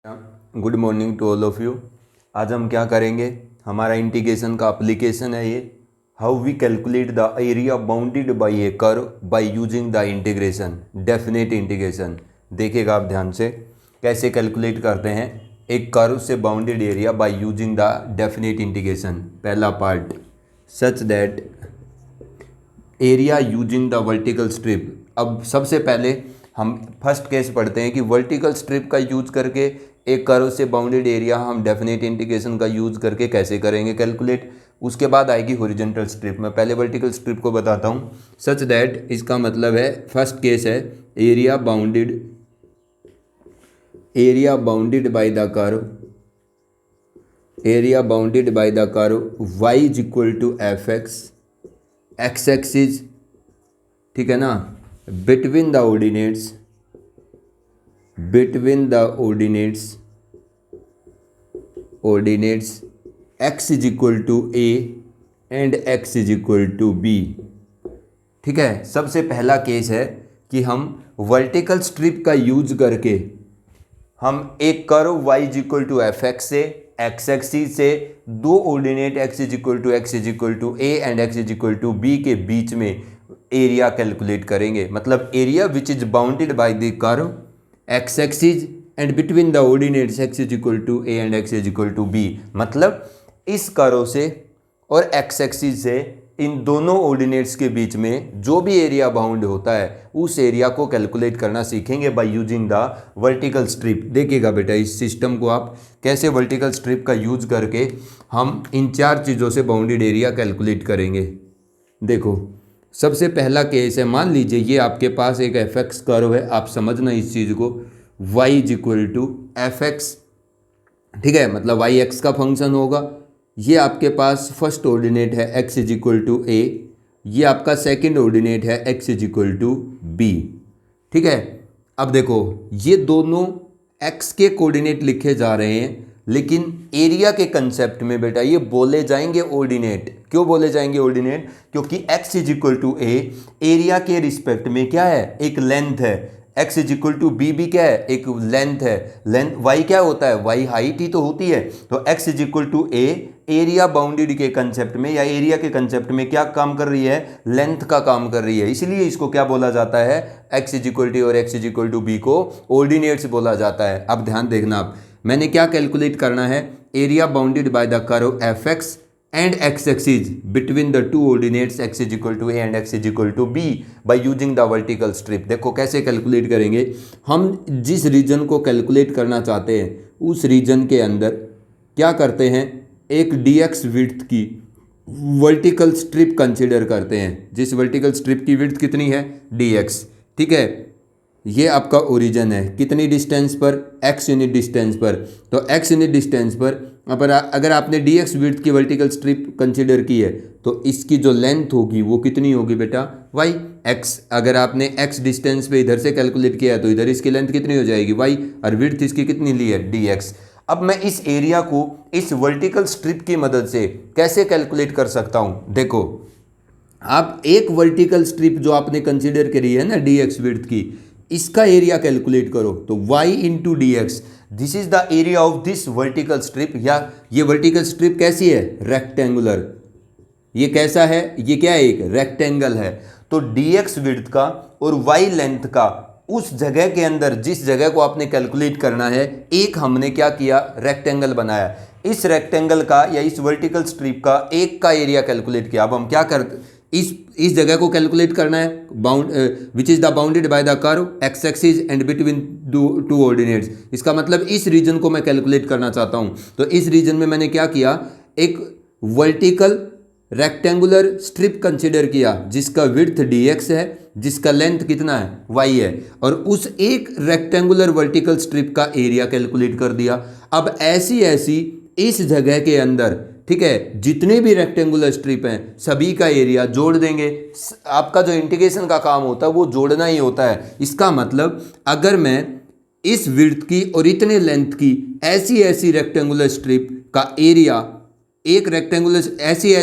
Good morning to all of you. आज हम क्या करेंगे, हमारा इंटीग्रेशन का एप्लीकेशन है ये। How we calculate the area bounded by a curve by using the integration, definite integration. देखिएगा आप ध्यान से कैसे कैलकुलेट करते हैं एक कर्व से bounded area by using the definite integration. पहला part, such that area using the vertical strip. अब सबसे पहले हम फर्स्ट केस पढ़ते हैं कि वर्टिकल स्ट्रिप का यूज करके एक कर्व से बाउंडेड एरिया हम डेफिनेट इंटीग्रेशन का यूज करके कैसे करेंगे कैलकुलेट। उसके बाद आएगी हॉरिजॉन्टल स्ट्रिप। मैं पहले वर्टिकल स्ट्रिप को बताता हूँ। सच दैट इसका मतलब है, फर्स्ट केस है area bounded by the curve, area bounded by the curve y is equal to f x, x axis, ठीक है ना, between the ordinates x is equal to a and x is equal to b। ठीक है, सबसे पहला case है कि हम वर्टिकल स्ट्रिप का यूज करके हम एक curve y is equal to f x से एक्स एक्सिस से दो ordinate x is equal to a and x is equal to b के बीच में एरिया कैलकुलेट करेंगे। मतलब area which is bounded by the curve x axis and between the ordinates x is equal to a and x is equal to b। मतलब इस curve से और x axis से इन दोनों ऑर्डिनेट्स के बीच में जो भी एरिया बाउंड होता है उस एरिया को कैलकुलेट करना सीखेंगे bye using the vertical strip. देखिएगा बेटा इस सिस्टम को आप कैसे वर्टिकल स्ट्रिप का यूज करके हम इन चार चीज़ों से बाउंडेड एरिया कैलकुलेट करेंगे। देखो सबसे पहला केस है, मान लीजिए ये आपके पास एक एफ एक्स कर्व है। आप समझना इस चीज़ को, y is equal to f x, ठीक है, मतलब y x का फंक्शन होगा। ये आपके पास फर्स्ट ऑर्डिनेट है x is equal to a, ये आपका सेकंड ऑर्डिनेट है x is equal to b, ठीक है। अब देखो ये दोनों x के कोऑर्डिनेट लिखे जा रहे हैं, लेकिन एरिया के कंसेप्ट में बेटा ये बोले जाएंगे ऑर्डिनेट। क्यों बोले जाएंगे ऑर्डिनेट? क्योंकि x is equal to a area के रिस्पेक्ट में क्या है, एक लेंथ है। x is equal to b भी क्या है, एक लेंथ है। लेंथ y क्या होता है, y हाइट ही तो होती है। तो x is equal to a area bounded के कंसेप्ट में या एरिया के कंसेप्ट में क्या काम कर रही है, लेंथ का काम कर रही है। इसलिए इसको क्या बोला जाता है, x इज इक्वल टू और x is equal to b को ऑर्डिनेट्स बोला जाता है। अब ध्यान देखना, आप मैंने क्या कैलकुलेट करना है, area bounded by the curve f x and x axis between the two ordinates x is equal to a and x is equal to b by using the vertical strip. देखो कैसे calculate करेंगे हम। जिस reason को calculate करना चाहते हैं उस रीजन के अंदर क्या करते हैं, एक dx विड्थ की वर्टिकल स्ट्रिप कंसिडर करते हैं। जिस वर्टिकल स्ट्रिप की विड्थ कितनी है, dx, ठीक है। ये आपका ओरिजिन है, कितनी डिस्टेंस पर, x यूनिट डिस्टेंस पर। तो x यूनिट डिस्टेंस पर अगर आपने dx विड्थ की वर्टिकल स्ट्रिप कंसिडर की है तो इसकी जो लेंथ होगी वो कितनी होगी बेटा, y x। अगर आपने x डिस्टेंस पे इधर से कैलकुलेट किया है तो इधर इसकी लेंथ कितनी हो जाएगी, y, और विड्थ इसकी कितनी ली है, dx। अब मैं इस एरिया को इस वर्टिकल स्ट्रिप की मदद से कैसे कैलकुलेट कर सकता हूँ। देखो आप एक वर्टिकल स्ट्रिप जो आपने कंसिडर करी है ना dx विड्थ की, इसका एरिया कैलकुलेट करो तो y into d x, this is the area of this vertical strip. या ये वर्टिकल स्ट्रिप कैसी है, रेक्टेंगुलर। ये कैसा है, ये क्या है, एक रेक्टेंगल है। तो dx विड्थ का और y लेंथ का उस जगह के अंदर जिस जगह को आपने कैलकुलेट करना है, एक हमने क्या किया, रेक्टेंगल बनाया। इस रेक्टेंगल का या इस वर्टिकल स्ट्रिप का एक का एरिया कैलकुलेट किया। अब हम क्या करते, इस जगह को कैलकुलेट करना है, which is the bounded by the curve x axis and between two ordinates. इसका मतलब इस रीजन को मैं कैलकुलेट करना चाहता हूं। तो इस रीजन में मैंने क्या किया, एक वर्टिकल रेक्टेंगुलर स्ट्रिप कंसिडर किया जिसका विड्थ dx है, जिसका लेंथ कितना है, y है, और उस एक रेक्टेंगुलर वर्टिकल स्ट्रिप का एरिया कैलकुलेट कर दिया। अब ऐसी इस जगह के अंदर, ठीक है, जितने भी रेक्टेंगुलर स्ट्रिप हैं सभी का एरिया जोड़ देंगे। आपका जो इंटीग्रेशन का काम होता है वो जोड़ना ही होता है। इसका मतलब अगर मैं इस विड्थ की और इतने लेंथ की ऐसी रेक्टेंगुलर स्ट्रिप का एरिया, एक रेक्टेंगुलर ऐसी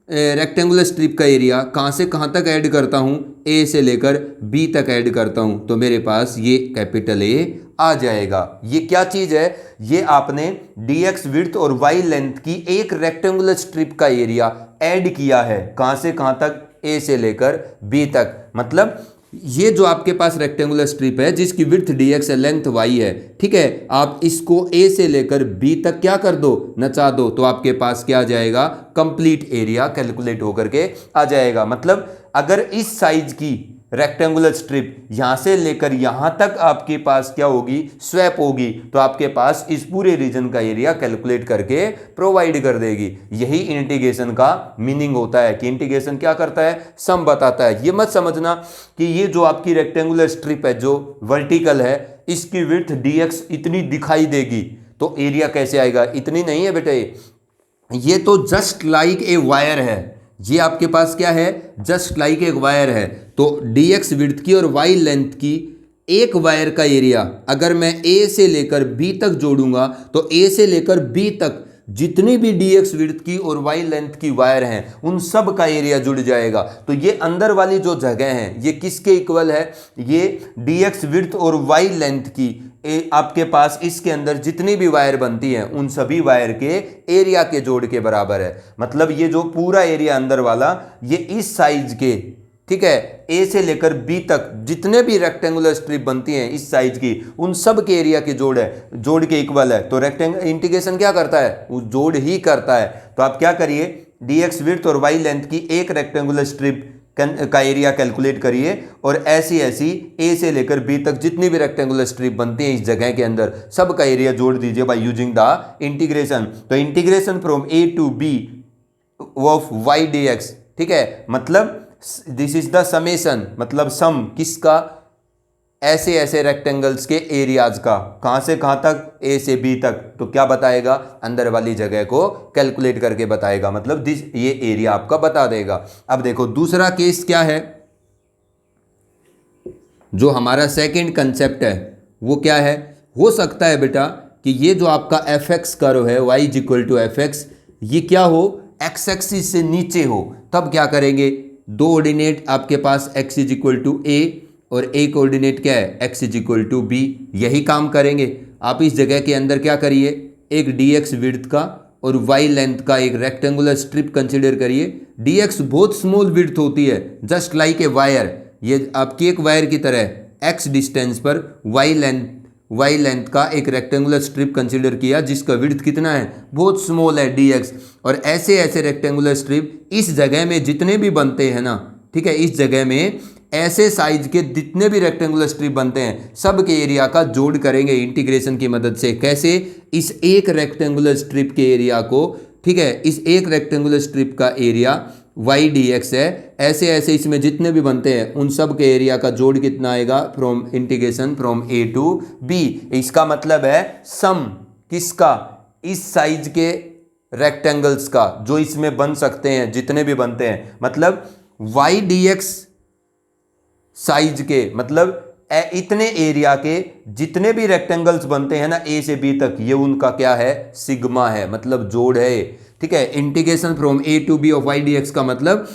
रेक्टेंगुलर स्ट्रिप का एरिया कहाँ से कहाँ तक ऐड करता हूँ, ए से लेकर बी तक ऐड करता हूँ, तो मेरे पास ये कैपिटल ए आ जाएगा। ये क्या चीज़ है, ये आपने dx विड्थ और y लेंथ की एक रेक्टेंगुलर स्ट्रिप का एरिया ऐड किया है, कहाँ से कहाँ तक, ए से लेकर बी तक। मतलब ये जो आपके पास रेक्टेंगुलर स्ट्रिप है जिसकी विड्थ dx है, लेंथ y है, ठीक है, आप इसको a से लेकर b तक क्या कर दो, नचा दो, तो आपके पास क्या आ जाएगा, कंप्लीट एरिया कैलकुलेट होकर के आ जाएगा। मतलब अगर इस साइज की रेक्टेंगुलर स्ट्रिप यहां से लेकर यहां तक आपके पास क्या होगी, स्वैप होगी, तो आपके पास इस पूरे रीजन का एरिया कैलकुलेट करके प्रोवाइड कर देगी। यही इंटीग्रेशन का मीनिंग होता है कि इंटीग्रेशन क्या करता है, सम बताता है। ये मत समझना कि ये जो आपकी रेक्टेंगुलर स्ट्रिप है जो वर्टिकल है, इसकी विड्थ dx इतनी दिखाई देगी तो एरिया कैसे आएगा, इतनी नहीं है बेटा, ये तो जस्ट लाइक ए वायर है, ये आपके पास क्या है, जस्ट लाइक एक वायर है। तो dx विड्थ की और y लेंथ की एक वायर का एरिया अगर मैं a से लेकर b तक जोड़ूंगा तो a से लेकर b तक जितनी भी dx विड्थ की और y लेंथ की वायर हैं उन सब का एरिया जुड़ जाएगा। तो ये अंदर वाली जो जगह है ये किसके इक्वल है, ये dx विड्थ और y लेंथ की आपके पास इसके अंदर जितनी भी वायर बनती हैं उन सभी वायर के एरिया के जोड़ के बराबर है। मतलब ये जो पूरा एरिया अंदर वाला ये इस साइज के, ठीक है, ए से लेकर बी तक जितने भी रेक्टेंगुलर स्ट्रिप बनती हैं इस साइज की उन सब के एरिया के जोड़ है, जोड़ के इक्वल है। तो इंटीग्रेशन क्या करता है, वो जोड़ ही करता है। तो आप क्या करिए, dx विड्थ और y लेंथ की एक रेक्टेंगुलर स्ट्रिप का एरिया कैलकुलेट करिए और ऐसी ऐसी ए से लेकर बी तक जितनी भी रेक्टेंगुलर स्ट्रिप बनती है इस जगह के अंदर सब का एरिया जोड़ दीजिए बाय यूजिंग द इंटीग्रेशन। तो integration from a to b of y dx, ठीक है, मतलब दिस इज द समेशन, मतलब सम किसका, ऐसे ऐसे रेक्टेंगल्स के एरियाज का, कहां से कहां तक, ए से बी तक। तो क्या बताएगा, अंदर वाली जगह को कैलकुलेट करके बताएगा, मतलब दिस ये एरिया आपका बता देगा। अब देखो दूसरा केस क्या है, जो हमारा सेकंड कंसेप्ट है वो क्या है, हो सकता है बेटा कि ये जो आपका एफ एक्स कर्व है y equal to f x, ये क्या हो, एक्स एक्सिस से नीचे हो। तब क्या करेंगे, दो ऑर्डिनेट आपके पास x is equal to a और एक कोऑर्डिनेट क्या है, x is equal to b, यही काम करेंगे। आप इस जगह के अंदर क्या करिए, एक dx विड्थ का और y लेंथ का एक रेक्टेंगुलर स्ट्रिप कंसिडर करिए। dx बहुत स्मॉल विड्थ होती है, जस्ट लाइक ए वायर, ये आपकी एक वायर की तरह x डिस्टेंस पर y लेंथ का एक रेक्टेंगुलर स्ट्रिप कंसिडर किया जिसका विड्थ कितना है, बहुत स्मॉल है dx। और ऐसे ऐसे रेक्टेंगुलर स्ट्रिप इस जगह में जितने भी बनते हैं ना, ठीक है, इस जगह में ऐसे साइज के जितने भी रेक्टेंगुलर स्ट्रिप बनते हैं सब के एरिया का जोड़ करेंगे इंटीग्रेशन की मदद से। कैसे, इस एक रेक्टेंगुलर स्ट्रिप के एरिया को, ठीक है, इस एक रेक्टेंगुलर स्ट्रिप का एरिया y dx है, ऐसे ऐसे इसमें जितने भी बनते हैं उन सब के एरिया का जोड़ कितना आएगा, from integration from a to b। इसका मतलब है सम किसका, इस साइज के रेक्टेंगल्स का जो इसमें बन सकते हैं, जितने भी बनते हैं, मतलब y dx साइज के, मतलब इतने एरिया के जितने भी रेक्टेंगल्स बनते हैं ना ए से बी तक, ये उनका क्या है, सिग्मा है, मतलब जोड़ है, ठीक है। Integration from a to b of y dx का मतलब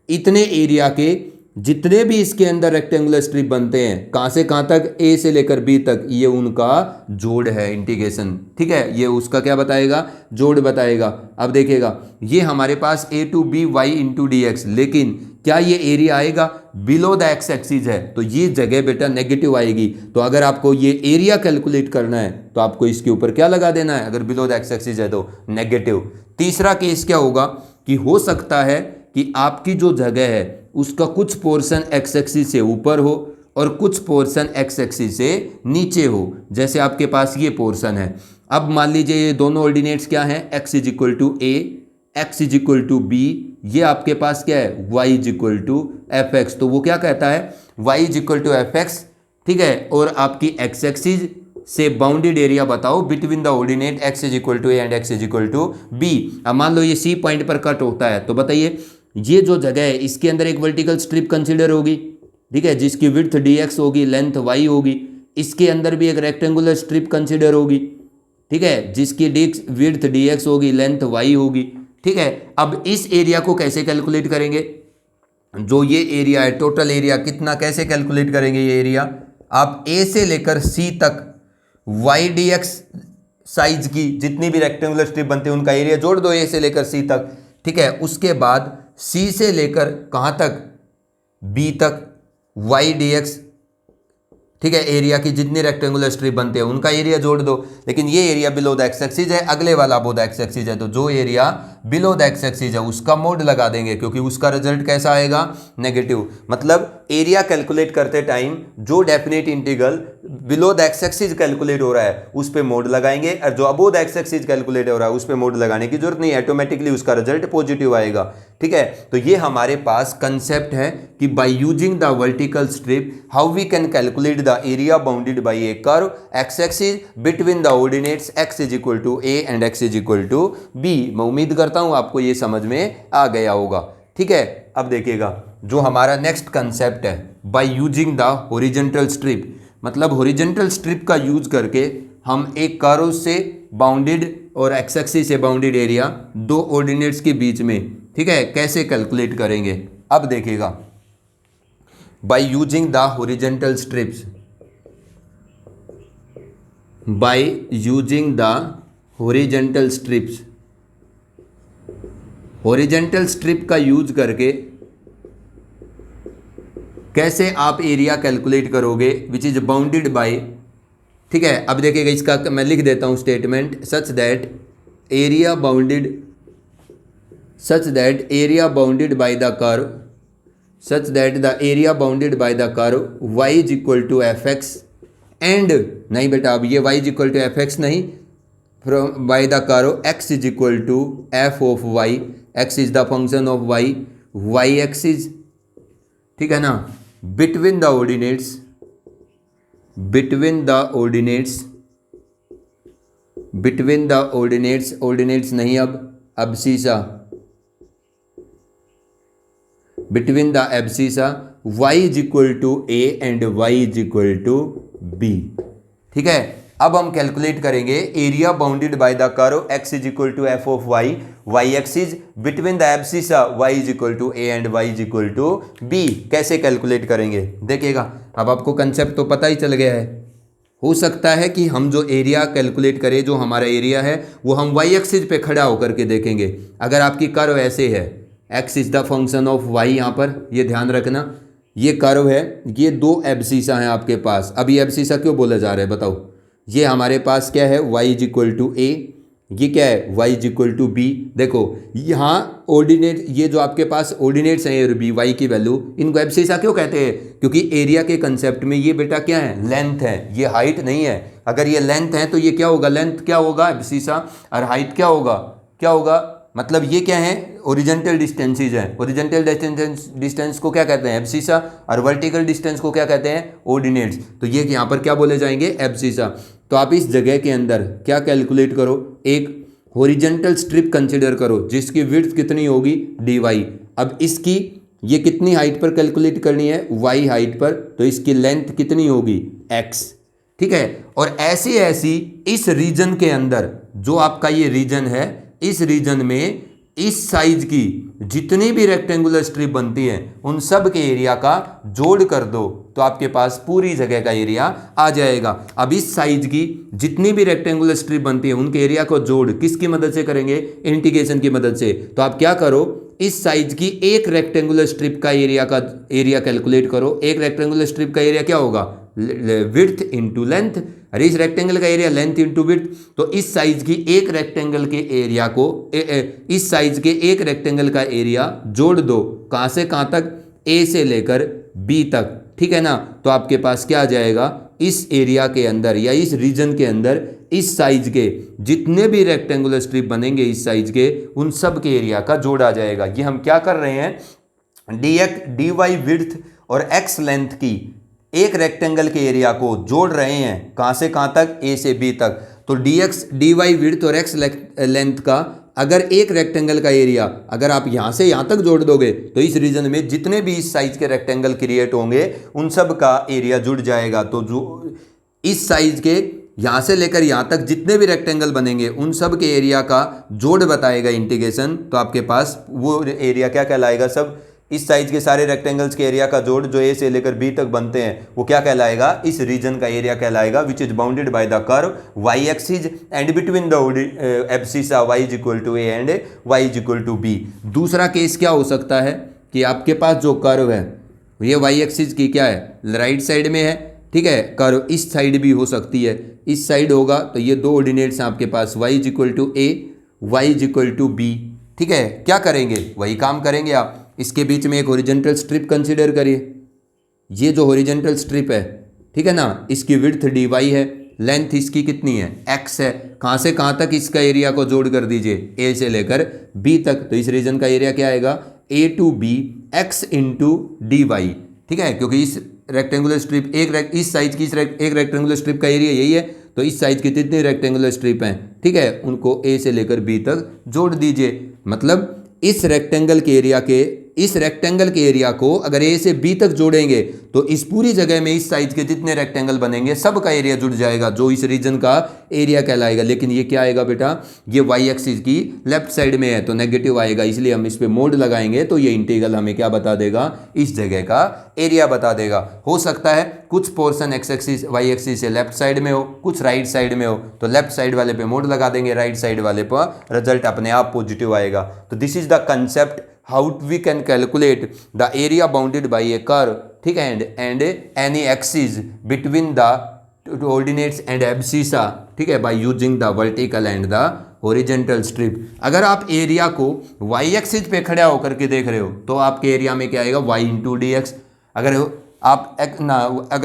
इतने एरिया के जितने भी इसके अंदर रेक्टेंगुलर स्ट्रिप बनते हैं, कहां से कहां तक, ए से लेकर बी तक, ये उनका जोड़ है इंटीग्रेशन, ठीक है, ये उसका क्या बताएगा, जोड़ बताएगा। अब देखिएगा ये हमारे पास a to b y into d x, लेकिन क्या ये एरिया आएगा, बिलो द एक्स एक्सिस है तो ये जगह बेटा नेगेटिव आएगी। तो अगर आपको ये एरिया कैलकुलेट करना है तो आपको इसके ऊपर क्या लगा देना है, अगर बिलो द एक्स एक्सिस है तो नेगेटिव। तीसरा केस क्या होगा कि हो सकता है कि आपकी जो जगह है उसका कुछ पोर्शन एक्स एक्सिस से ऊपर हो और कुछ पोर्शन एक्स एक्सिस से नीचे हो, जैसे आपके पास ये पोर्शन है। अब मान लीजिए ये दोनों ऑर्डिनेट्स क्या हैं, x is equal to a, x is equal to b, ये आपके पास क्या है, y is equal to f x. तो वो क्या कहता है, y is equal to f x, ठीक है, और आपकी x एक्सिस से बाउंडेड एरिया बताओ between the ordinate x is equal to a and x is equal to b. अब मान लो ये C पॉइंट पर कट होता है, तो बताइए ये जो जगह है इसके अंदर एक वर्टिकल स्ट्रिप कंसिडर होगी, ठीक है, जिसकी विड्थ dx होगी, लेंथ y होगी। इसके अंदर भी एक रेक्टेंगुलर स्ट्रिप कंसिडर होगी, ठीक है, जिसकी विड्थ dx होगी, लेंथ y होगी, ठीक है, अब इस एरिया को कैसे कैलकुलेट करेंगे, जो ये एरिया है टोटल एरिया कितना, कैसे कैलकुलेट करेंगे ये एरिया, आप ए से लेकर सी तक वाई डी एक्स साइज की जितनी भी रेक्टेंगुलर स्ट्रिप बनती है उनका एरिया जोड़ दो ए से लेकर सी तक, ठीक है। उसके बाद सी से लेकर कहाँ तक, बी तक वाई डी एक्स, ठीक है, एरिया की जितनी रेक्टेंगुलर स्ट्रिप बनते हैं उनका एरिया जोड़ दो। लेकिन ये area below the x axis है, अगले वाला अबो द एक्स एक्सिस है, तो जो area below the x axis है उसका मोड लगा देंगे, क्योंकि उसका रिजल्ट कैसा आएगा, नेगेटिव। मतलब एरिया कैलकुलेट करते टाइम जो definite integral below the x axis calculate हो रहा है उस पे मोड लगाएंगे, और जो above the x axis calculate हो रहा है उस पे मोड लगाने की जरूरत नहीं, ऑटोमेटिकली उसका रिजल्ट पॉजिटिव आएगा, ठीक है। तो ये हमारे पास कंसेप्ट है कि by using the vertical strip how we can calculate the area bounded by a curve x axis between the ordinates x is equal to a and x is equal to b. मैं उम्मीद करता हूं आपको ये समझ में आ गया होगा, ठीक है। अब देखिएगा जो हमारा नेक्स्ट कंसेप्ट है, bye using the horizontal strip, मतलब हॉरिजॉन्टल स्ट्रिप का यूज करके हम एक कर्व से बाउंडेड और एक्स एक्सिस से बाउंडेड एरिया दो ऑर्डिनेट्स के बीच में, ठीक है, कैसे कैलकुलेट करेंगे। अब देखिएगा bye using the horizontal strips, bye using the horizontal strips, horizontal strip का यूज करके कैसे आप एरिया कैलकुलेट करोगे विच इज बाउंडेड बाय, ठीक है। अब देखिएगा इसका मैं लिख देता हूं statement, such that area bounded, such that area bounded by the curve, such that the area bounded by the curve y is equal to fx and, नहीं बेटा अब ये y is equal to fx नहीं, from by the curve x is equal to f of y, x is the function of y, y axis, ठीक है ना, between the ordinates, between the ordinates, between the ordinates, ordinates नहीं अब abscissa, between the abscissa y is equal to a and y is equal to b, ठीक है। अब हम calculate करेंगे area bounded by the curve x is equal to f of y, y axis between the abscissa y is equal to a and y is equal to b, कैसे calculate करेंगे देखिएगा। अब आपको कंसेप्ट तो पता ही चल गया है। हो सकता है कि हम जो एरिया कैलकुलेट करें, जो हमारा एरिया है वो हम y एक्सिस पे खड़ा होकर के देखेंगे। अगर आपकी कर्व ऐसे है, x is the function of y, यहाँ पर ये ध्यान रखना, ये कर्व है, ये दो एब्सिसा हैं आपके पास। अब ये एब्सिसा क्यों बोला जा रहा है बताओ, ये हमारे पास क्या है, y is equal to a, ये क्या है, y is equal to b. देखो यहाँ ऑर्डिनेट, ये जो आपके पास ऑर्डिनेट्स हैं ए और बी, y की वैल्यू, इनको एब्सिसा क्यों कहते हैं, क्योंकि एरिया के कंसेप्ट में ये बेटा क्या है, लेंथ है, ये हाइट नहीं है। अगर ये लेंथ है तो ये क्या होगा, लेंथ क्या होगा एब्सिसा, और हाइट क्या होगा, क्या होगा, मतलब ये क्या है, ओरिजेंटल डिस्टेंसेज है। ओरिजेंटल डिस्टेंस को क्या कहते हैं, एब्सिसा, और वर्टिकल डिस्टेंस को क्या कहते हैं, ऑर्डिनेट्स। तो ये यहाँ पर क्या बोले जाएंगे, एब्सिसा। तो आप इस जगह के अंदर क्या कैलकुलेट करो, एक हॉरिजॉन्टल स्ट्रिप कंसिडर करो जिसकी विड्थ कितनी होगी, dy। अब इसकी ये कितनी हाइट पर कैलकुलेट करनी है, y हाइट पर, तो इसकी लेंथ कितनी होगी, x, ठीक है। और ऐसी ऐसी इस रीजन के अंदर, जो आपका ये रीजन है, इस रीजन में इस साइज की जितनी भी रेक्टेंगुलर स्ट्रिप बनती है उन सब के एरिया का जोड़ कर दो तो आपके पास पूरी जगह का एरिया आ जाएगा। अब इस साइज की जितनी भी रेक्टेंगुलर स्ट्रिप बनती है उनके एरिया को जोड़ किसकी मदद से करेंगे, इंटीग्रेशन की मदद से। तो आप क्या करो, इस साइज की एक रेक्टेंगुलर स्ट्रिप का एरिया कैलकुलेट करो। एक रेक्टेंगुलर स्ट्रिप का एरिया क्या होगा, विड्थ इंटू लेंथ, और इस रेक्टेंगल का एरिया लेंथ इंटू विड्थ। तो इस साइज की एक रेक्टेंगल के एरिया को इस साइज के एक रेक्टेंगल का एरिया जोड़ दो, कहाँ से कहाँ तक, ए से लेकर बी तक, ठीक है ना। तो आपके पास क्या आ जाएगा, इस एरिया के अंदर या इस रीजन के अंदर इस साइज के जितने भी रेक्टेंगुलर स्ट्रिप बनेंगे इस साइज के, उन सब के एरिया का जोड़ आ जाएगा। ये हम क्या कर रहे हैं, dy विड्थ और x लेंथ की एक रेक्टेंगल के एरिया को जोड़ रहे हैं, कहाँ से कहाँ तक, a से b तक। तो dy विड्थ और x लेंथ का अगर एक रेक्टेंगल का एरिया अगर आप यहाँ से यहाँ तक जोड़ दोगे तो इस रीजन में जितने भी इस साइज के रेक्टेंगल क्रिएट होंगे उन सब का एरिया जुड़ जाएगा। तो जो इस साइज के यहाँ से लेकर यहाँ तक जितने भी रेक्टेंगल बनेंगे उन सब के एरिया का जोड़ बताएगा इंटीग्रेशन। तो आपके पास वो एरिया क्या कहलाएगा, सब इस साइज के सारे रेक्टेंगल्स के एरिया का जोड़ जो ए से लेकर बी तक बनते हैं वो क्या कहलाएगा, इस रीजन का एरिया कहलाएगा, which is bounded by the curve y axis and between the abscissa y is equal to a and y is equal to b. दूसरा केस क्या हो सकता है कि आपके पास जो कर्व है ये वाई एक्सिस की क्या है, राइट साइड में है, ठीक है, कर्व इस साइड भी हो सकती है, इस साइड होगा तो ये दो ऑर्डिनेट्स हैं आपके पास, y is equal to a, y is equal to b. ठीक है, क्या करेंगे, वही काम करेंगे आप, इसके बीच में एक हॉरिजॉन्टल स्ट्रिप कंसीडर करिए, ये जो हॉरिजॉन्टल स्ट्रिप है, ठीक है ना, इसकी विड्थ dy है, लेंथ इसकी कितनी है, x है, कहाँ से कहाँ तक इसका एरिया को जोड़ कर दीजिए, a से लेकर b तक, तो इस रीजन का एरिया क्या आएगा, a to b x into d y. ठीक है, क्योंकि इस रेक्टेंगुलर स्ट्रिप इस साइज की एक रेक्टेंगुलर स्ट्रिप का एरिया यही है, तो इस साइज की जितनी रेक्टेंगुलर स्ट्रिप हैं, ठीक है, उनको a से लेकर b तक जोड़ दीजिए। मतलब इस रेक्टेंगल के एरिया को अगर a से b तक जोड़ेंगे तो इस पूरी जगह में इस साइज के जितने रेक्टेंगल बनेंगे सब का एरिया जुड़ जाएगा, जो इस रीजन का एरिया कहलाएगा। लेकिन ये क्या आएगा बेटा, ये y एक्सिस की लेफ्ट साइड में है तो नेगेटिव आएगा, इसलिए हम इस पे मोड लगाएंगे तो ये इंटीग्रल हमें क्या बता देगा, इस जगह का एरिया बता देगा। हो सकता है कुछ portion x axis y axis से लेफ्ट साइड में हो, कुछ राइट साइड में हो, तो लेफ्ट साइड वाले पे मोड लगा देंगे, राइट साइड वाले पर रिजल्ट अपने आप पॉजिटिव आएगा। तो this is the concept how we can calculate the area bounded by a curve, ठीक है, and any axis between the coordinates and abscissa, ठीक है, by using the vertical and the horizontal strip। अगर आप area को y axis पे खड़ा होकर के देख रहे हो तो आपके एरिया में क्या आएगा, y इंटू डी एक्स। अगर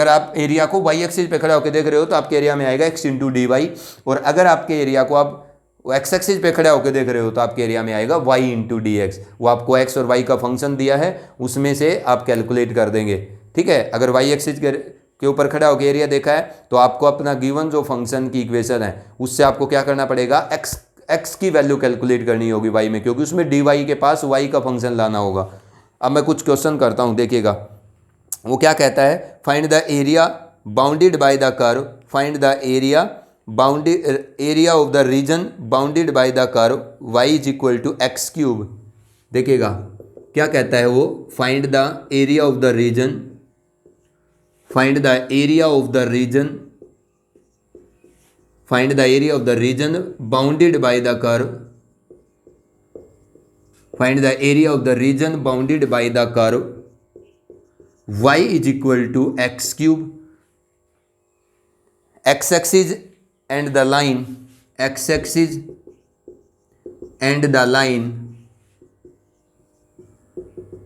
आप एरिया को y एक्सिस पे खड़ा होकर देख रहे हो तो आपके एरिया में आएगा x इंटू डी वाई, और अगर आपके एरिया को आप एक्स एक्सिस पे खड़ा होकर देख रहे हो तो आपके एरिया में आएगा y इंटू डी एक्स। वो आपको x और y का फंक्शन दिया है, उसमें से आप कैलकुलेट कर देंगे। ठीक है, अगर y एक्सिस के ऊपर खड़ा होकर एरिया देखा है तो आपको अपना गिवन जो फंक्शन की इक्वेशन है उससे आपको क्या करना पड़ेगा, x की वैल्यू कैलकुलेट करनी होगी y में, क्योंकि उसमें dy के पास y का फंक्शन लाना होगा। अब मैं कुछ क्वेश्चन करता हूँ, देखिएगा वो क्या कहता है, find the area bounded by the curve, find the area of the region bounded by the curve y is equal to x cube. देखिएगा क्या कहता है वो, find the area of the region, find the area of the region, find the area of the region bounded by the curve, find the area of the region bounded by the curve y is equal to x cube. x axis and the line, x axis and the line,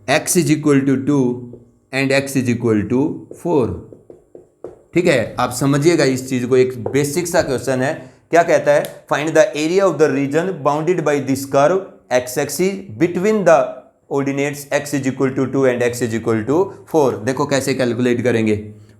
x is equal to 2 and x is equal to 4। ठीक है, आप समझिएगा इस चीज को, एक basic सा question है। क्या कहता है, find the area of the region bounded by this curve x axis between the ordinates x is equal to 2 and x is equal to 4। देखो कैसे कैलकुलेट करेंगे,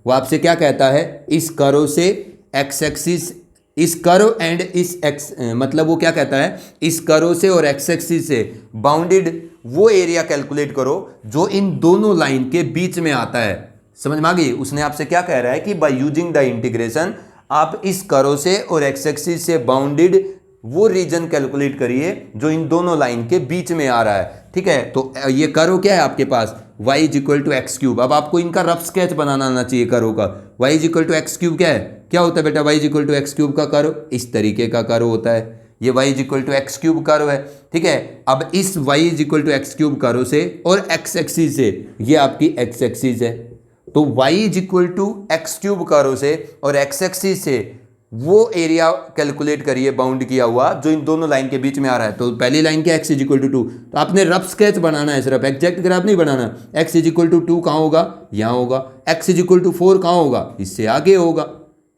वो आपसे क्या कहता है, इस कर्व से x एक्सिस, इस कर्व एंड इस x, मतलब वो क्या कहता है, इस कर्व से और x एक्सिस से बाउंडेड वो एरिया कैलकुलेट करो जो इन दोनों लाइन के बीच में आता है। समझ में आ गई, उसने आपसे क्या कह रहा है कि बाय यूजिंग द इंटीग्रेशन आप इस कर्व से और x एक्सिस से बाउंडेड वो रीजन कैलकुलेट करिए जो इन दोनों लाइन के बीच में आ रहा है। ठीक है, तो ये कर्व क्या है आपके पास, y is equal to x cube. अब आपको इनका रफ स्केच बनाना आना चाहिए कर्व का। y is equal to x cube क्या है, क्या होता है बेटा, y is equal to x cube का कर्व इस तरीके का कर्व होता है, ये y is equal to x cube curve है। ठीक है, अब इस y is equal to x cube curve से और x एक्सिस से, ये आपकी x एक्सिस है, तो y is equal to x cube curve से और x एक्सिस से वो एरिया कैलकुलेट करिए बाउंड किया हुआ जो इन दोनों लाइन के बीच में आ रहा है। तो पहली लाइन क्या, x इज इक्वल टू 2, तो आपने रफ स्केच बनाना है, सिर्फ एग्जैक्ट ग्राफ नहीं बनाना। x इज इक्वल टू 2 कहाँ होगा, यहाँ होगा, x इज इक्वल टू 4 कहाँ होगा, इससे आगे होगा।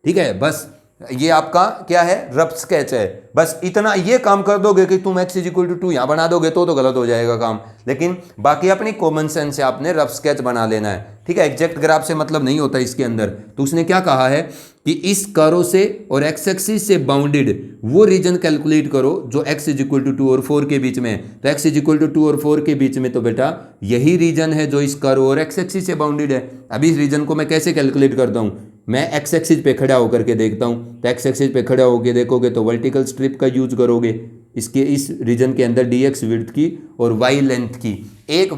ठीक है, बस ये आपका क्या है, रफ स्केच है। बस इतना ये काम कर दोगे कि तुम x इज इक्वल टू 2 यहाँ बना दोगे तो गलत हो जाएगा काम। लेकिन बाकी अपनी कॉमन सेंस से आपने रफ स्केच बना लेना है, ठीक है। एग्जैक्ट ग्राफ से मतलब नहीं होता इसके अंदर। तो उसने क्या कहा है कि इस कर्व से और एक्स एक्सिस से बाउंडेड वो रीजन कैलकुलेट करो जो x इज इक्वल टू 2 और 4 के बीच में है। तो x इज इक्वल टू 2 और 4 के बीच में तो बेटा यही रीजन है जो इस कर्व और एक्स एक्सिस से बाउंडेड है। अभी इस रीजन को मैं कैसे कैलकुलेट करता हूँ, मैं एक्स एक्सिस पे खड़ा होकर के देखता हूँ। तो एक्स एक्सिस पे खड़ा होकर देखोगे तो वर्टिकल स्ट्रिप का यूज करोगे इसके इस रीजन के अंदर dx विड्थ की और y लेंथ की एक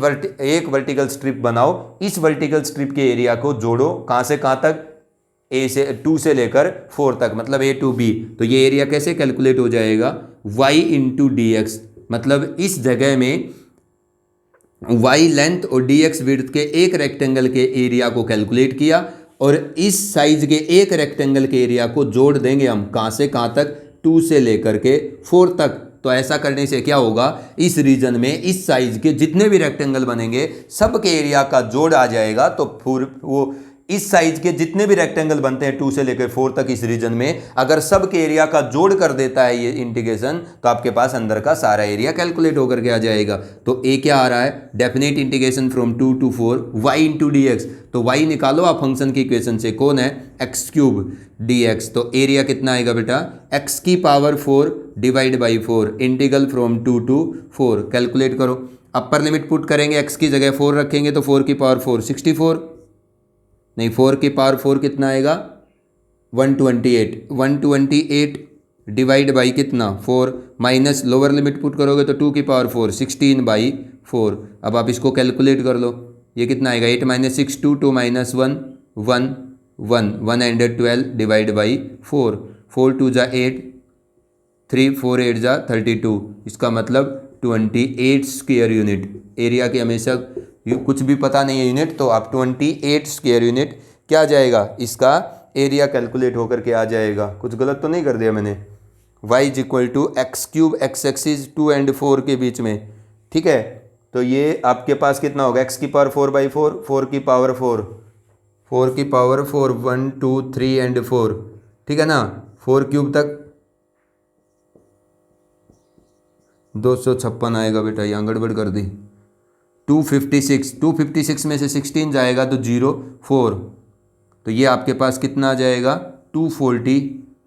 वर्टिकल स्ट्रिप बनाओ। इस वर्टिकल स्ट्रिप के एरिया को जोड़ो कहाँ से कहाँ तक, a से 2 से लेकर 4 तक, मतलब a टू b। तो ये एरिया कैसे कैलकुलेट हो जाएगा, y इंटू dx, मतलब इस जगह में y लेंथ और dx विड्थ के एक रेक्टेंगल के एरिया को कैलकुलेट किया और इस साइज के एक रेक्टेंगल के एरिया को जोड़ देंगे हम कहाँ से कहाँ तक, 2 से लेकर के 4 तक। तो ऐसा करने से क्या होगा, इस रीजन में इस साइज के जितने भी रेक्टेंगल बनेंगे सब के एरिया का जोड़ आ जाएगा। तो फिर वो इस साइज के जितने भी रेक्टेंगल बनते हैं 2 से लेकर 4 तक इस रीजन में, अगर सब के एरिया का जोड़ कर देता है ये इंटीग्रेशन, तो आपके पास अंदर का सारा एरिया कैलकुलेट होकर के आ जाएगा। तो ए क्या आ रहा है, definite integration from 2 to 4 y into d x. तो y निकालो आप फंक्शन की इक्वेशन से, कौन है, एक्स क्यूब डी एक्स। तो एरिया कितना आएगा बेटा, x की power 4 divide by 4 integral from 2 to 4। Calculate करो, अपर लिमिट पुट करेंगे, x की जगह 4 रखेंगे तो 4 की पावर 4 64, नहीं 4 की पावर 4 कितना आएगा 128, 128 डिवाइड बाई कितना 4, माइनस लोअर लिमिट पुट करोगे तो 2 की पावर 4 16 बाई 4। अब आप इसको कैलकुलेट कर लो, ये कितना आएगा 8 माइनस 6 2 2 माइनस 1 1 1 112 डिवाइड बाई 4, 4 2 जा 8 3 4 8 जा 32, इसका मतलब 28 स्क्वायर यूनिट। एरिया की हमेशा कुछ भी पता नहीं है यूनिट, तो आप 28 स्क्वायर यूनिट क्या आ जाएगा, इसका एरिया कैलकुलेट होकर के आ जाएगा। कुछ गलत तो नहीं कर दिया मैंने। y is equal to x cube x axis 2 और 4 के बीच में, ठीक है। तो ये आपके पास कितना होगा, x की पावर 4 बाई 4, 4 की पावर 4, 4 की पावर 4 1 2 3 और 4, ठीक है ना। 4 क्यूब तक 256 आएगा बेटा, यहाँ गड़बड़ कर दी। 256 में से 16 जाएगा तो 0 4, तो ये आपके पास कितना आ जाएगा 240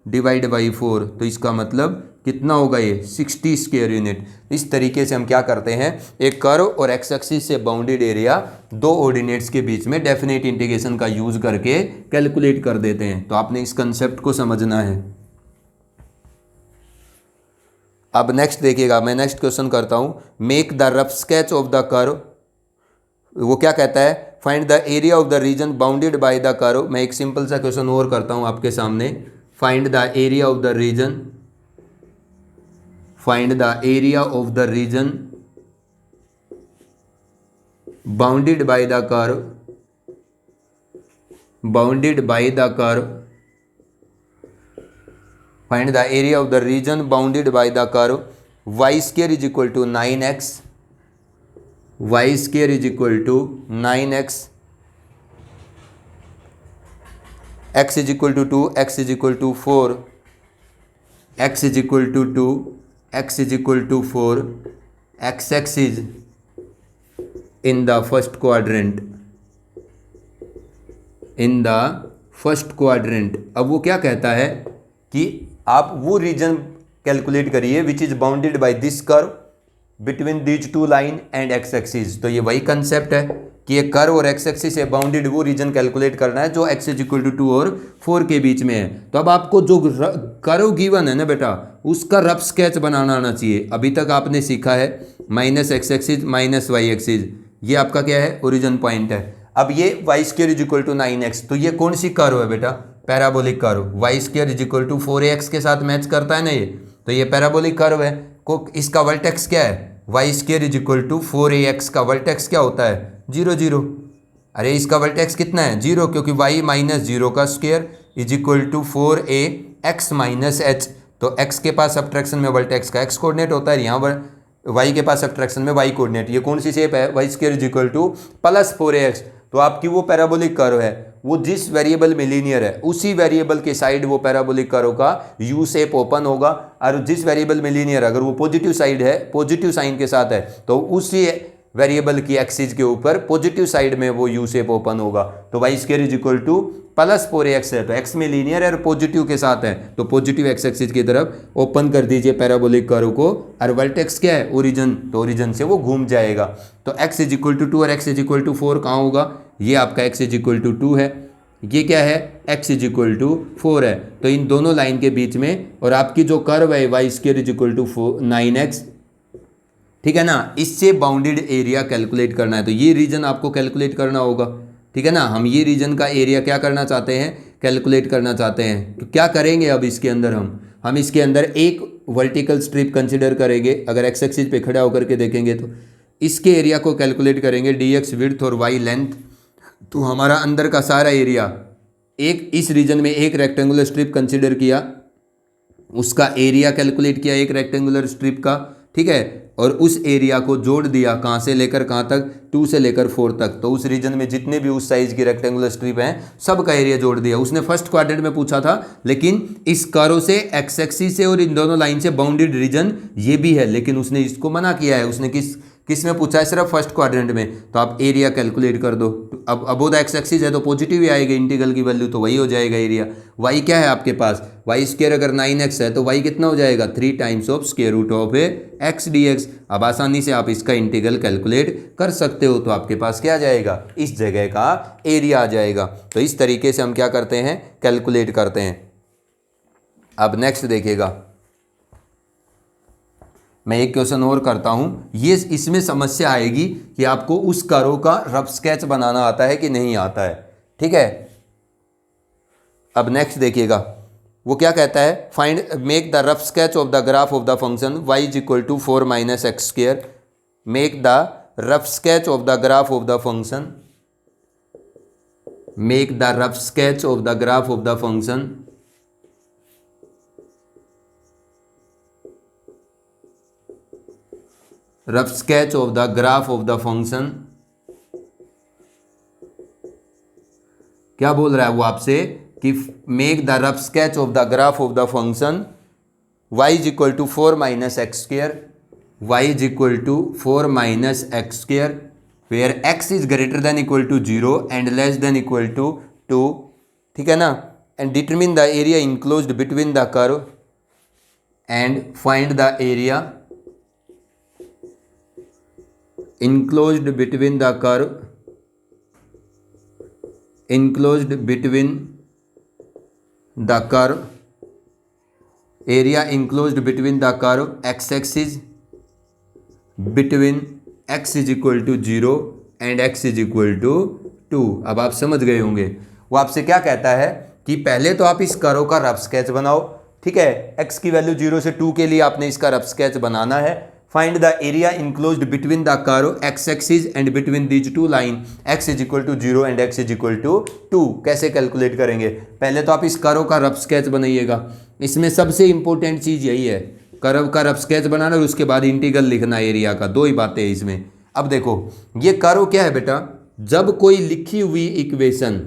डिवाइड बाई 4। तो इसका मतलब कितना होगा ये 60 स्क्वायर यूनिट। इस तरीके से हम क्या करते हैं, एक कर्व और एक्स एक्सिस से बाउंडेड एरिया दो ऑर्डिनेट्स के बीच में डेफिनेट इंटीग्रेशन का यूज करके कैलकुलेट कर देते हैं। तो आपने इस कंसेप्ट को समझना है। अब नेक्स्ट देखिएगा, मैं नेक्स्ट क्वेश्चन करता हूं, make the rough sketch of the curve. वो क्या कहता है, find the area of the region bounded by the curve. मैं एक सिंपल सा क्वेश्चन और करता हूं आपके सामने, find the area of the region, find the area of the region bounded by the curve, bounded by the curve, find the area of the region bounded by the curve. y square is equal to 9x, y square is equal to 9x, x is equal to 2, x is equal to 4, x is equal to 2, x is equal to 4, x axis in the first quadrant, in the first quadrant. अब वो क्या कहता है कि आप वो reason calculate करिए विच is bounded by this curve between these two line and x axis. तो ये वही कंसेप्ट है कि ये कर्व और एक्स एक्सिस से बाउंडेड वो रीजन कैलकुलेट करना है जो एक्स इज इक्वल टू 2 और 4 के बीच में है। तो अब आपको जो कर्व गिवन है ना बेटा, उसका रफ स्केच बनाना आना चाहिए। अभी तक आपने सीखा है minus x axis minus y axis, ये आपका क्या है ओरिजिन पॉइंट है। अब ये y square is equal to 9x, तो ये कौन सी कर्व है बेटा, parabolic curve. Y square is equal to 4ax के साथ मैच करता है ना ये, तो ये पैराबोलिक कर्व है। को इसका वर्टेक्स क्या है, y square is equal to 4ax का वर्टेक्स क्या होता है 0 0। अरे इसका वर्टेक्स कितना है 0, क्योंकि y माइनस 0 का square is equal to 4ax minus h। तो x के पास सब्ट्रैक्शन में वर्टेक्स का x कोऑर्डिनेट होता है, यहाँ y के पास सब्ट्रैक्शन में y कोऑर्डिनेट। ये कौन सी शेप है, y square is equal to plus 4ax। तो आपकी वो पैराबोलिक कर्व है, वो जिस वेरिएबल में लीनियर है उसी वेरिएबल के साइड वो पैराबोलिक कर्व का यू शेप ओपन होगा। और जिस वेरिएबल में लीनियर अगर वो पॉजिटिव साइड है, पॉजिटिव साइन के साथ है, तो उसी वेरिएबल की एक्सिस के ऊपर पॉजिटिव साइड में वो यू शेप ओपन होगा, तो y square is equal to plus 4x है, तो x में लीनियर है और पॉजिटिव के साथ है, तो पॉजिटिव एक्स एक्सिस की तरफ ओपन कर दीजिए पैराबोलिक कर्व को, और वर्टेक्स क्या है, ओरिजिन, तो ओरिजिन से वो घूम जाएगा। तो x इज इक्वल टू 2 और x इज इक्वल टू 4 कहाँ होगा, ये आपका x इज इक्वल टू 2 है, ये क्या है, x इज इक्वल टू 4 है, तो इन दोनों लाइन के बीच में, और आपकी जो कर्व है y square is equal to 9x, ठीक है ना, इससे बाउंडेड एरिया कैलकुलेट करना है, तो ये रीजन आपको कैलकुलेट करना होगा, ठीक है ना। हम ये रीजन का एरिया क्या करना चाहते हैं, कैलकुलेट करना चाहते हैं, तो क्या करेंगे अब इसके अंदर हम इसके अंदर एक वर्टिकल स्ट्रिप कंसिडर करेंगे, अगर एक्स एक्सिस पे खड़ा होकर के देखेंगे तो इसके एरिया को कैलकुलेट करेंगे, dx विड्थ और y लेंथ, तो हमारा अंदर का सारा एरिया, एक इस रीजन में एक रेक्टेंगुलर स्ट्रिप कंसिडर किया, उसका एरिया कैलकुलेट किया एक रेक्टेंगुलर स्ट्रिप का, ठीक है, और उस एरिया को जोड़ दिया कहाँ से लेकर कहाँ तक, 2 से लेकर 4 तक, तो उस रीजन में जितने भी उस साइज की रेक्टेंगुलर स्ट्रिप हैं सब का एरिया जोड़ दिया। उसने फर्स्ट क्वाड्रेंट में पूछा था, लेकिन इस कर्व से एक्स एक्सिस से और इन दोनों लाइन से बाउंडेड रीजन ये भी है, लेकिन उसने इसको मना किया है, उसने किस में पूछा है, सिर्फ फर्स्ट क्वाड्रेंट में, तो आप एरिया कैलकुलेट कर दो। अब अबोव द एक्स एक्सिस है तो पॉजिटिव ही आएगा, इंटीग्रल की वैल्यू तो वही हो जाएगा एरिया। वाई क्या है आपके पास, वाई स्क्वायर अगर 9x है तो वाई कितना हो जाएगा, 3 times of square root of x dx। अब आसानी से आप इसका इंटीग्रल कैलकुलेट कर सकते हो, तो आपके पास क्या आ जाएगा, इस जगह का एरिया आ जाएगा। तो इस तरीके से हम क्या करते हैं, कैलकुलेट करते हैं। अब नेक्स्ट देखिएगा, मैं एक क्वेश्चन और करता हूं, ये इसमें समस्या आएगी कि आपको उस कर्व का रफ स्केच बनाना आता है कि नहीं आता है, ठीक है। अब नेक्स्ट देखिएगा, वो क्या कहता है, find make the rough sketch of the graph of the function y is equal to 4 minus x square, make the rough sketch of the graph of the function, make the rough sketch of the graph of the function, rough sketch of the graph of the function. क्या बोल रहा है वो आपसे कि make the rough sketch of the graph of the function y is equal to 4 minus x square, y is equal to 4 minus x square, where x is greater than equal to 0 and less than equal to 2, ठीक है ना, and determine the area enclosed between the curve and find the area enclosed between the curve, enclosed between the curve, area enclosed between the curve x axis between x is equal to 0 and x is equal to 2। अब आप समझ गए होंगे, वो आपसे क्या कहता है कि पहले तो आप इस कर्व का रफ स्केच बनाओ, ठीक है, x की वैल्यू 0 से 2 के लिए आपने इसका रफ स्केच बनाना है। Find the area enclosed between the curve x axis and between these two line x is equal to 0 and x is equal to 2। कैसे कैलकुलेट करेंगे, पहले तो आप इस कर्व का रफ स्केच बनाइएगा, इसमें सबसे इंपॉर्टेंट चीज यही है, कर्व का रफ स्केच बनाना और उसके बाद इंटीग्रल लिखना एरिया का, 2 ही बातें हैं इसमें। अब देखो ये कर्व क्या है बेटा, जब कोई लिखी हुई इक्वेशन,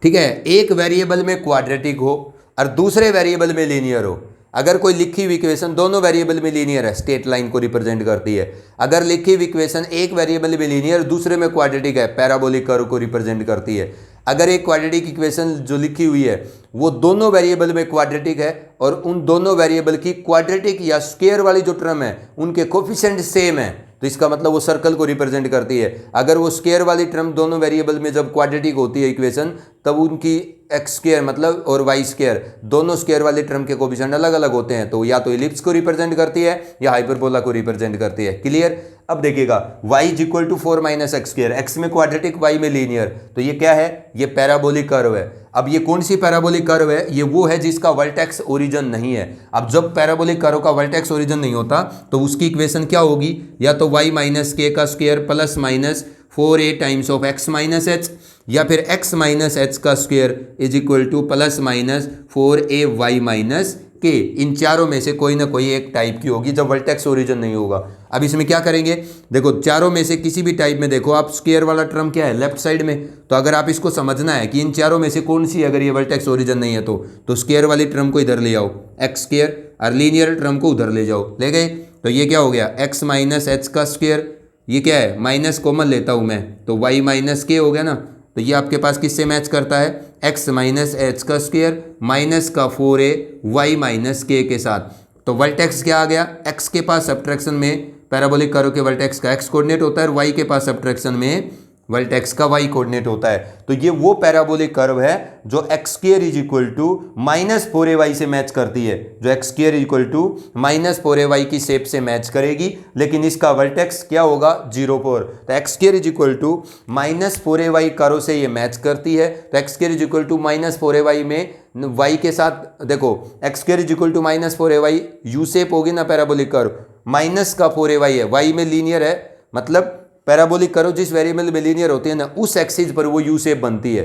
ठीक है, एक वेरिएबल में क्वाड्रेटिक हो और दूसरे वेरिएबल में लीनियर हो, अगर कोई लिखी हुई इक्वेशन दोनों वेरिएबल में लीनियर है, स्ट्रेट लाइन को रिप्रेजेंट करती है। अगर लिखी हुई इक्वेशन एक वेरिएबल में लीनियर दूसरे में क्वाड्रेटिक है, पैराबोलिक कर्व को रिप्रेजेंट करती है। अगर एक क्वाड्रेटिक इक्वेशन जो लिखी हुई है वो दोनों वेरिएबल में क्वाड्रेटिक है और उन दोनों वेरिएबल की क्वाड्रेटिक या स्क्वायर वाली जो टर्म है उनके कोफिशिएंट सेम है, तो इसका मतलब वो सर्कल को रिप्रेजेंट करती है। अगर वो स्क्वायर वाली टर्म दोनों वेरिएबल में जब क्वाड्रेटिक होती है इक्वेशन, तब उनकी एक्स स्क्वायर मतलब और वाई स्क्वायर दोनों स्क्वायर वाले टर्म के कोफिशिएंट अलग अलग होते हैं, तो या तो इलिप्स को रिप्रेजेंट करती है या हाइपरबोला को रिप्रेजेंट करती है। क्लियर। अब देखिएगा y is equal to 4 minus x square, x में क्वाड्रेटिक y में लीनियर, तो ये क्या है, ये पैराबोलिक कर्व है। अब ये कौन सी पैराबोलिक कर्व है, ये वो है जिसका वर्टेक्स ओरिजिन नहीं है। अब जब पैराबोलिक कर्व का वर्टेक्स ओरिजिन नहीं होता तो उसकी इक्वेशन क्या होगी, या तो y माइनस के का square plus minus 4a times of x minus H, या फिर x माइनस एच का square is equal to plus minus 4ay minus के। इन चारों में से कोई ना कोई एक टाइप की होगी जब वर्टेक्स ओरिजिन नहीं होगा। अब इसमें क्या करेंगे, देखो चारों में से किसी भी टाइप में देखो आप, स्क्वायर वाला टर्म क्या है लेफ्ट साइड में, तो अगर आप इसको समझना है कि इन चारों में से कौन सी अगर ये वर्टेक्स ओरिजिन नहीं है तो स्क्वायर वाली टर्म को इधर ले आओ एक्स स्क्वायर और लीनियर टर्म को उधर ले जाओ, ले गए, तो ये क्या हो गया x माइनस एच का स्क्वायर ये क्या है, माइनस कॉमन लेता हूँ मैं, तो y माइनस के हो गया ना। तो ये आपके पास किससे मैच करता है, x माइनस एच का स्क्वायर माइनस का 4a y माइनस के साथ। तो वर्टेक्स क्या आ गया, x के पास सब्ट्रैक्शन में पैराबोलिक कर्व के वर्टेक्स का x कोऑर्डिनेट होता है और y के पास सब्ट्रैक्शन में वर्टेक्स का y कोऑर्डिनेट होता है। तो ये वो पैराबोलिक कर्व है जो x square is equal to minus 4ay से मैच करती है, जो x square is equal to minus 4ay की शेप से मैच करेगी, लेकिन इसका वर्टेक्स क्या होगा 0 4। तो x square is equal to minus 4ay curve से ये मैच करती है। तो x square is equal to minus 4ay में y के साथ देखो, x square is equal to minus 4ay U shape होगी ना पैराबोलिक कर्व, माइनस का 4ay है, y में लीनियर है, मतलब पैराबोलिक कर्व जिस वेरिएबल में लीनियर होती है ना उस एक्सिस पर वो यू शेप बनती है,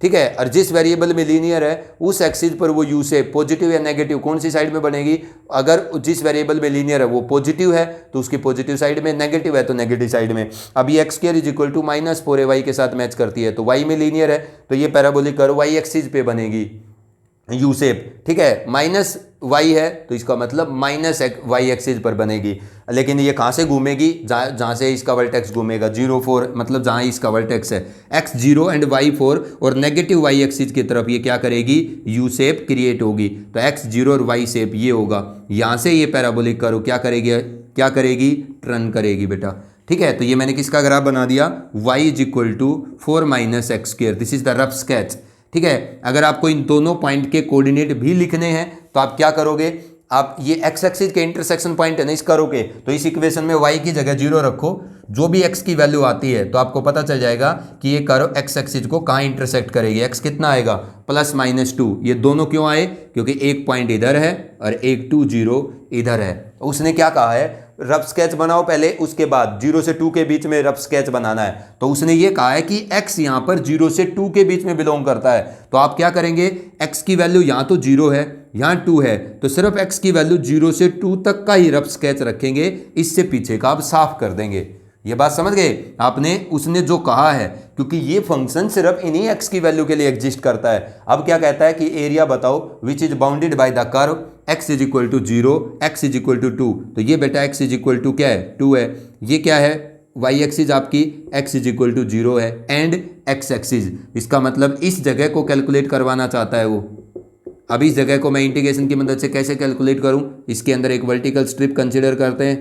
ठीक है। और जिस वेरिएबल में लीनियर है उस एक्सिस पर वो यू शेप पॉजिटिव या नेगेटिव कौन सी साइड में बनेगी, अगर जिस वेरिएबल में लीनियर है वो पॉजिटिव है तो उसकी पॉजिटिव साइड में, नेगेटिव है तो नेगेटिव साइड में। अब ये x square is equal to minus 4ay के साथ मैच करती है, तो y में लीनियर है तो ये पैराबोलिक कर्व y एक्सिस पे बनेगी यू शेप, ठीक है। माइनस y है तो इसका मतलब माइनस y एक्सिस पर बनेगी, लेकिन ये कहाँ से घूमेगी, जहाँ से इसका वर्टेक्स घूमेगा 0 4, मतलब जहाँ इसका वर्टेक्स है x 0 एंड y 4 और नेगेटिव y एक्सिस की तरफ ये क्या करेगी, यू शेप क्रिएट होगी। तो x 0 और y शेप ये होगा, यहाँ से ये पैराबोलिक कर्व क्या करेगी टर्न करेगी बेटा, ठीक है। तो ये मैंने किसका ग्राफ बना दिया, y is equal to 4 minus x square, this is the rough sketch, ठीक है। अगर आपको इन दोनों पॉइंट के कोऑर्डिनेट भी लिखने हैं तो आप क्या करोगे, आप ये एक्स एक्सिस के इंटरसेक्शन पॉइंट है ना, इस करोगे तो इस इक्वेशन में y की जगह 0 रखो, जो भी x की वैल्यू आती है तो आपको पता चल जाएगा कि ये कर्व एक्स एक्सिस को कहाँ इंटरसेक्ट करेगी। x कितना आएगा, प्लस माइनस 2। ये दोनों क्यों आए, क्योंकि एक पॉइंट इधर है और एक 2 0 इधर है। उसने क्या कहा है, रफ स्केच बनाओ पहले, उसके बाद 0 से 2 के बीच में रफ स्केच बनाना है। तो उसने ये कहा है कि x यहाँ पर 0 से 2 के बीच में बिलोंग करता है, तो आप क्या करेंगे, x की वैल्यू यहाँ तो 0 है यहाँ 2 है, तो सिर्फ x की वैल्यू 0 से 2 तक का ही रफ स्केच रखेंगे, इससे पीछे का आप साफ कर देंगे। ये बात समझ गए आपने, उसने जो कहा है, क्योंकि ये फंक्शन सिर्फ इन्हीं x की वैल्यू के लिए एग्जिस्ट करता है। अब क्या कहता है कि एरिया बताओ which is bounded by the curve x is equal to 0 x is equal to 2। तो ये बेटा x इज इक्वल टू क्या है 2 है, ये क्या है y एक्सिस आपकी x इज इक्वल टू 0 है एंड x एक्सिस, इसका मतलब इस जगह को कैलकुलेट करवाना चाहता है वो। अब इस जगह को मैं इंटीग्रेशन की मदद से कैसे कैलकुलेट करूं, इसके अंदर एक वर्टिकल स्ट्रिप कंसिडर करते हैं,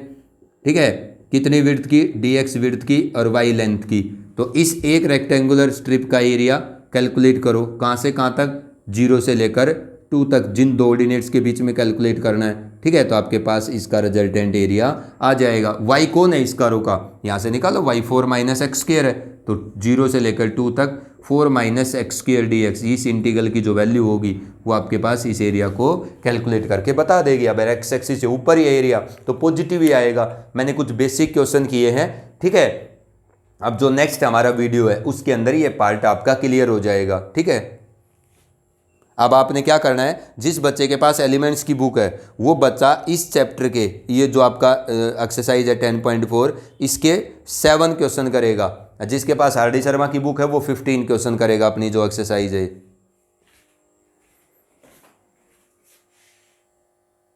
ठीक है, कितनी विड्थ की, dx विड्थ की और y लेंथ की। तो इस एक रेक्टेंगुलर स्ट्रिप का एरिया कैलकुलेट करो, कहाँ से कहाँ तक, 0 से लेकर 2 तक, जिन दो ऑर्डिनेट्स के बीच में कैलकुलेट करना है, ठीक है। तो आपके पास इसका रिजल्टेंट एरिया आ जाएगा। y कौन है इस कर्व का, यहाँ से निकालो, y 4 माइनस एक्स स्क्वायर है, तो 0 से लेकर 2 तक 4 minus x square D x, इस इंटीग्रल की जो वैल्यू होगी वो आपके पास इस एरिया को कैलकुलेट करके बता देगी। अब एक्स एक्सिस से ऊपर ही एरिया तो पॉजिटिव ही आएगा। मैंने कुछ बेसिक क्वेश्चन किए हैं, ठीक है। अब जो नेक्स्ट हमारा वीडियो है उसके अंदर ये पार्ट आपका क्लियर हो जाएगा, ठीक है। अब आपने क्या करना है, जिस बच्चे के पास एलिमेंट्स की बुक है वो बच्चा इस चैप्टर के, ये जो आपका एक्सरसाइज है 10.4, इसके 7 क्वेश्चन करेगा। जिसके पास आर डी शर्मा की बुक है वो 15 क्वेश्चन करेगा अपनी जो एक्सरसाइज है।